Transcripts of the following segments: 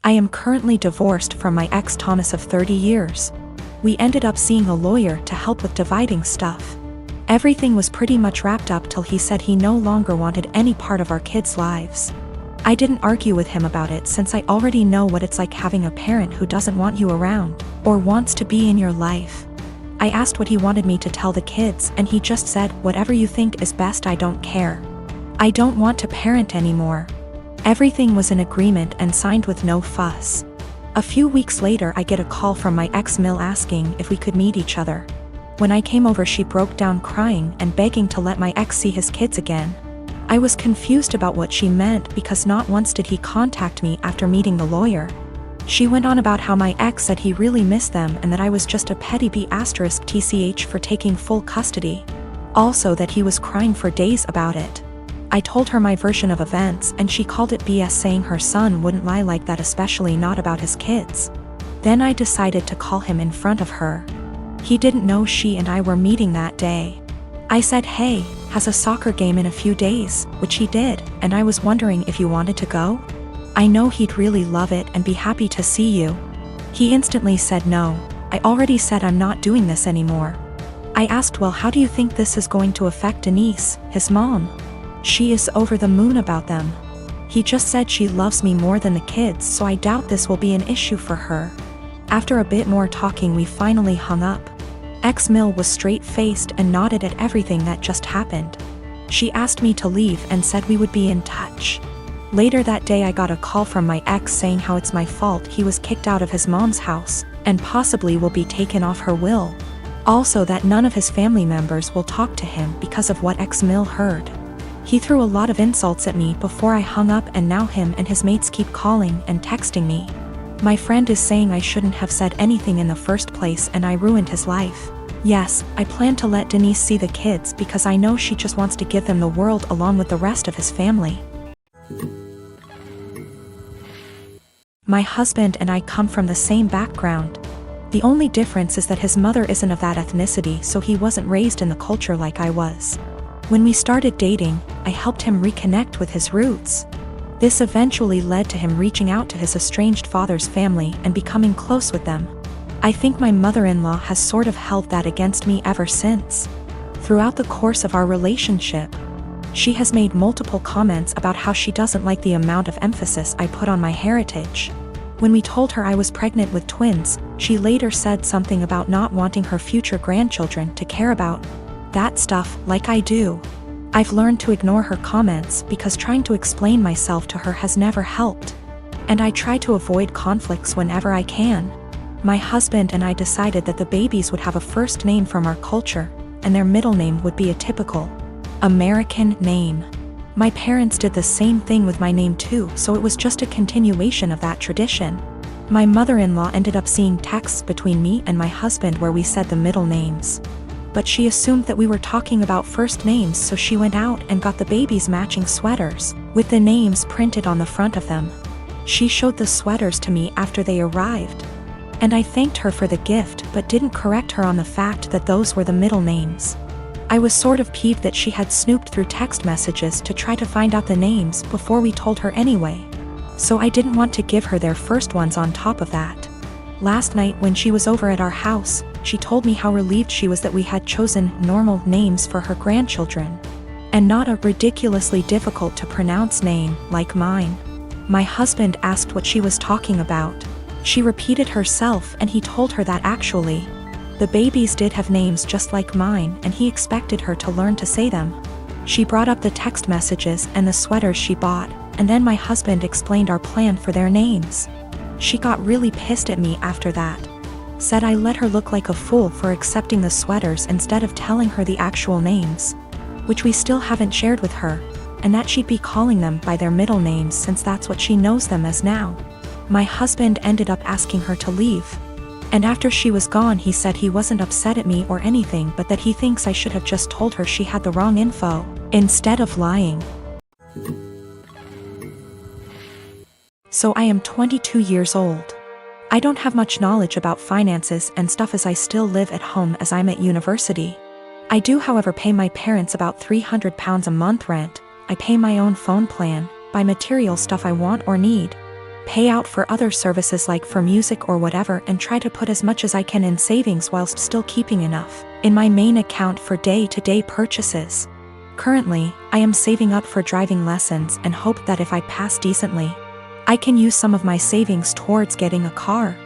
I am currently divorced from my ex Thomas of 30 years. We ended up seeing a lawyer to help with dividing stuff. Everything was pretty much wrapped up till he said he no longer wanted any part of our kids' lives. I didn't argue with him about it since I already know what it's like having a parent who doesn't want you around, or wants to be in your life. I asked what he wanted me to tell the kids and he just said, "Whatever you think is best, I don't care. I don't want to parent anymore." Everything was in agreement and signed with no fuss. A few weeks later I get a call from my ex-mill asking if we could meet each other. When I came over she broke down crying and begging to let my ex see his kids again. I was confused about what she meant because not once did he contact me after meeting the lawyer. She went on about how my ex said he really missed them and that I was just a petty B*TCH for taking full custody. Also that he was crying for days about it. I told her my version of events and she called it BS, saying her son wouldn't lie like that, especially not about his kids. Then I decided to call him in front of her. He didn't know she and I were meeting that day. I said, "Hey, has a soccer game in a few days," which he did, and I was wondering if you wanted to go? I know he'd really love it and be happy to see you. He instantly said no. I already said I'm not doing this anymore. I asked, "Well, how do you think this is going to affect Denise, his mom?" She is over the moon about them. He just said she loves me more than the kids, so I doubt this will be an issue for her. After a bit more talking we finally hung up. Ex-Mill was straight-faced and nodded at everything that just happened. She asked me to leave and said we would be in touch. Later that day I got a call from my ex saying how it's my fault he was kicked out of his mom's house, and possibly will be taken off her will. Also that none of his family members will talk to him because of what ex-Mill heard. He threw a lot of insults at me before I hung up, and now him and his mates keep calling and texting me. My friend is saying I shouldn't have said anything in the first place and I ruined his life. Yes, I plan to let Denise see the kids because I know she just wants to give them the world along with the rest of his family. My husband and I come from the same background. The only difference is that his mother isn't of that ethnicity, so he wasn't raised in the culture like I was. When we started dating, I helped him reconnect with his roots. This eventually led to him reaching out to his estranged father's family and becoming close with them. I think my mother-in-law has sort of held that against me ever since. Throughout the course of our relationship, she has made multiple comments about how she doesn't like the amount of emphasis I put on my heritage. When we told her I was pregnant with twins, she later said something about not wanting her future grandchildren to care about that stuff like I do. I've learned to ignore her comments because trying to explain myself to her has never helped. And I try to avoid conflicts whenever I can. My husband and I decided that the babies would have a first name from our culture, and their middle name would be a typical American name. My parents did the same thing with my name too, so it was just a continuation of that tradition. My mother-in-law ended up seeing texts between me and my husband where we said the middle names. But she assumed that we were talking about first names, so she went out and got the babies matching sweaters, with the names printed on the front of them. She showed the sweaters to me after they arrived. And I thanked her for the gift but didn't correct her on the fact that those were the middle names. I was sort of peeved that she had snooped through text messages to try to find out the names before we told her anyway. So I didn't want to give her their first ones on top of that. Last night when she was over at our house, she told me how relieved she was that we had chosen normal names for her grandchildren, and not a ridiculously difficult to pronounce name like mine. My husband asked what she was talking about. She repeated herself and he told her that actually, the babies did have names just like mine and he expected her to learn to say them. She brought up the text messages and the sweaters she bought, and then my husband explained our plan for their names. She got really pissed at me after that. Said I let her look like a fool for accepting the sweaters instead of telling her the actual names, which we still haven't shared with her, and that she'd be calling them by their middle names since that's what she knows them as now. My husband ended up asking her to leave. And after she was gone he said he wasn't upset at me or anything, but that he thinks I should have just told her she had the wrong info, instead of lying. So I am 22 years old. I don't have much knowledge about finances and stuff as I still live at home as I'm at university. I do however pay my parents about £300 a month rent. I pay my own phone plan, buy material stuff I want or need. pay out for other services like for music or whatever, and try to put as much as I can in savings whilst still keeping enough in my main account for day-to-day purchases. Currently, I am saving up for driving lessons and hope that if I pass decently, I can use some of my savings towards getting a car.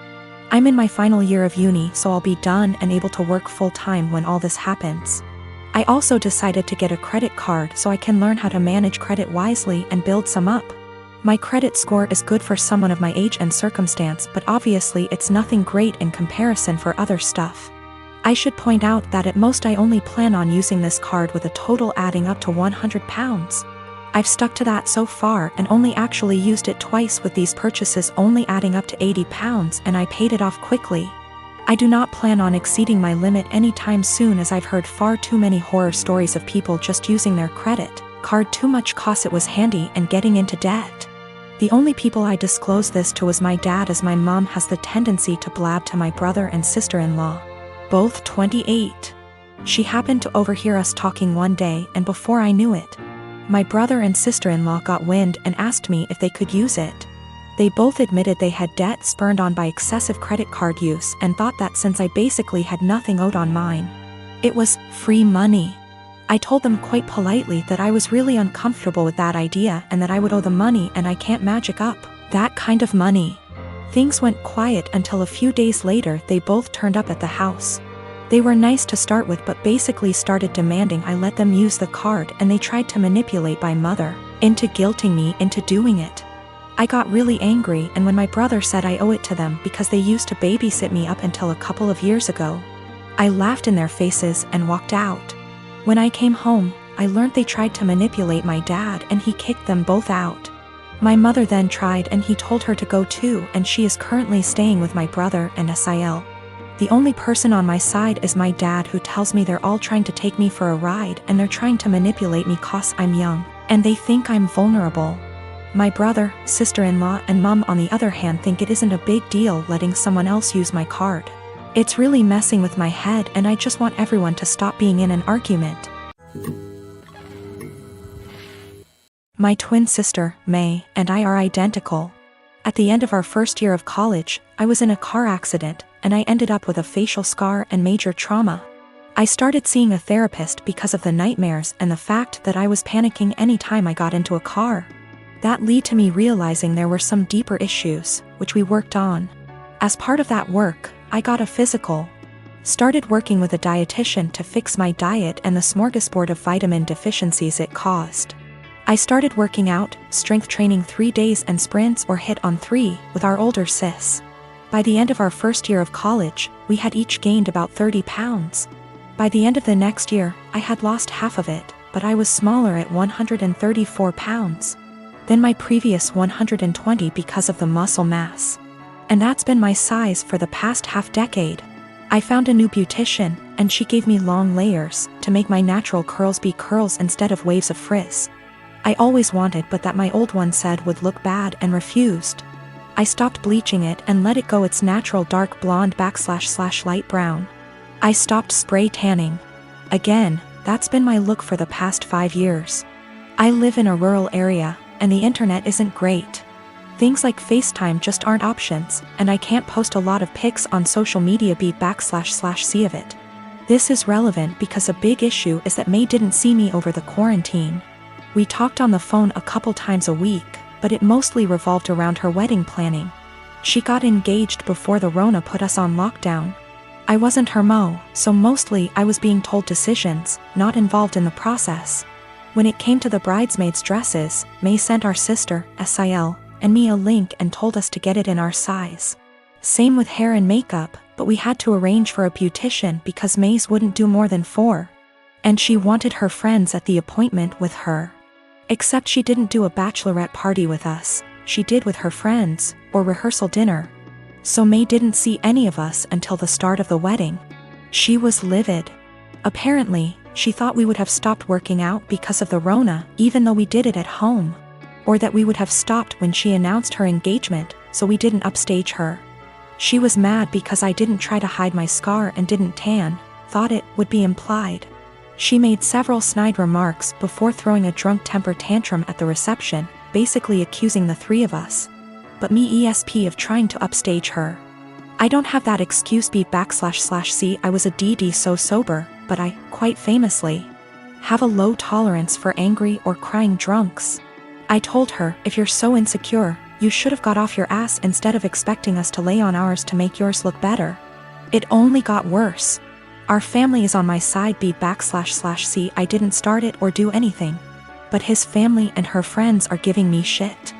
I'm in my final year of uni, so I'll be done and able to work full-time when all this happens. I also decided to get a credit card so I can learn how to manage credit wisely and build some up. My credit score is good for someone of my age and circumstance, but obviously it's nothing great in comparison for other stuff. I should point out that at most I only plan on using this card with a total adding up to £100. I've stuck to that so far and only actually used it twice, with these purchases only adding up to £80, and I paid it off quickly. I do not plan on exceeding my limit anytime soon, as I've heard far too many horror stories of people just using their credit card too much cause it was handy and getting into debt. The only people I disclose this to was my dad, as my mom has the tendency to blab to my brother and sister-in-law, both 28. She happened to overhear us talking one day, and before I knew it, my brother and sister-in-law got wind and asked me if they could use it. They both admitted they had debt spurred on by excessive credit card use and thought that since I basically had nothing owed on mine, it was free money. I told them quite politely that I was really uncomfortable with that idea and that I would owe the money, and I can't magic up that kind of money. Things went quiet until a few days later they both turned up at the house. They were nice to start with, but basically started demanding I let them use the card, and they tried to manipulate my mother into guilting me into doing it. I got really angry, and when my brother said I owe it to them because they used to babysit me up until a couple of years ago, I laughed in their faces and walked out. When I came home, I learned they tried to manipulate my dad and he kicked them both out. My mother then tried and he told her to go too, and she is currently staying with my brother and Sil. The only person on my side is my dad, who tells me they're all trying to take me for a ride and they're trying to manipulate me cause I'm young and they think I'm vulnerable. My brother, sister-in-law and mom on the other hand think it isn't a big deal letting someone else use my card. It's really messing with my head, and I just want everyone to stop being in an argument. My twin sister, May, and I are identical. At the end of our first year of college, I was in a car accident, and I ended up with a facial scar and major trauma. I started seeing a therapist because of the nightmares and the fact that I was panicking anytime I got into a car. That led to me realizing there were some deeper issues, which we worked on. As part of that work, I got a physical. Started working with a dietitian to fix my diet and the smorgasbord of vitamin deficiencies it caused. I started working out, strength training 3 days and sprints or hit on 3 with our older sis. By the end of our first year of college, we had each gained about 30 pounds. By the end of the next year, I had lost half of it, but I was smaller at 134 pounds than my previous 120 because of the muscle mass. And that's been my size for the past half-decade. I found a new beautician, and she gave me long layers to make my natural curls be curls instead of waves of frizz. I always wanted, but that my old one said would look bad, and refused. I stopped bleaching it and let it go its natural dark blonde / light brown. I stopped spray tanning. Again, that's been my look for the past 5 years. I live in a rural area, and the internet isn't great. Things like FaceTime just aren't options, and I can't post a lot of pics on social media / see of it. This is relevant because a big issue is that May didn't see me over the quarantine. We talked on the phone a couple times a week, but it mostly revolved around her wedding planning. She got engaged before the Rona put us on lockdown. I wasn't her mo, so mostly I was being told decisions, not involved in the process. When it came to the bridesmaids' dresses, May sent our sister, Sil, and me a link and told us to get it in our size. Same with hair and makeup, but we had to arrange for a beautician because May's wouldn't do more than 4. And she wanted her friends at the appointment with her. Except she didn't do a bachelorette party with us, she did with her friends, or rehearsal dinner. So May didn't see any of us until the start of the wedding. She was livid. Apparently, she thought we would have stopped working out because of the Rona, even though we did it at home. Or that we would have stopped when she announced her engagement, so we didn't upstage her. She was mad because I didn't try to hide my scar and didn't tan, thought it would be implied. She made several snide remarks before throwing a drunk temper tantrum at the reception, basically accusing the 3 of us but me ESP of trying to upstage her. I don't have that excuse B//C. I was a DD so sober, but I, quite famously, have a low tolerance for angry or crying drunks. I told her, if you're so insecure, you should have got off your ass instead of expecting us to lay on ours to make yours look better. It only got worse. Our family is on my side B//C. I didn't start it or do anything. But his family and her friends are giving me shit.